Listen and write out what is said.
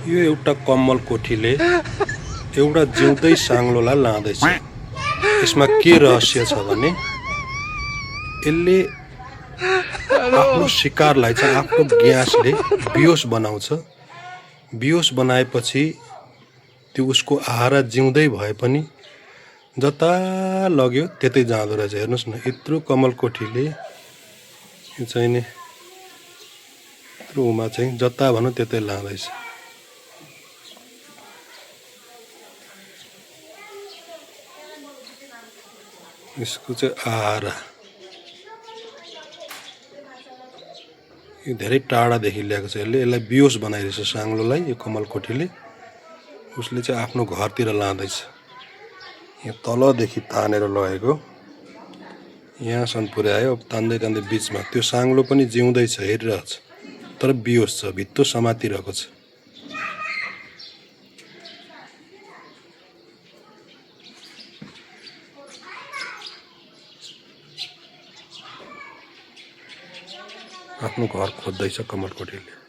यो एउटा कमल कोठीले एउटा जिउँदै साङ्लोलाई लाँदैछ। यसमा के रहस्य छ भने यसले आफ्नो शिकारलाई चाहिँ आफ्नो ग्यासले बियोस बनाउँछ। बियोस बनाएपछि त्यो उसको आहारा जिउँदै भए पनि जता लग्यो त्यतै जाँदो रहेछ। हेर्नुहोस् न, यत्रो कमल कोठीले यो चाहिँ नि यत्रोमा चाहिँ जता भनौँ त्यतै लाँदैछ। यसको चाहिँ आहारा यो धेरै टाढादेखि ल्याएको छ। यसलाई बियोस बनाइरहेछ साङ्लोलाई। यो कमल कोठीले उसले चाहिँ आफ्नो घरतिर लाँदैछ। यहाँ तलदेखि तानेर लगेको यहाँसम्म पुर्यायो। अब तान्दै तान्दै बिचमा त्यो साङ्लो पनि जिउँदैछ, हेरिरहेछ, तर बियोस छ, भित्तो समातिरहेको छ। आफ्नो घर खोज्दैछ कमल कोठीले।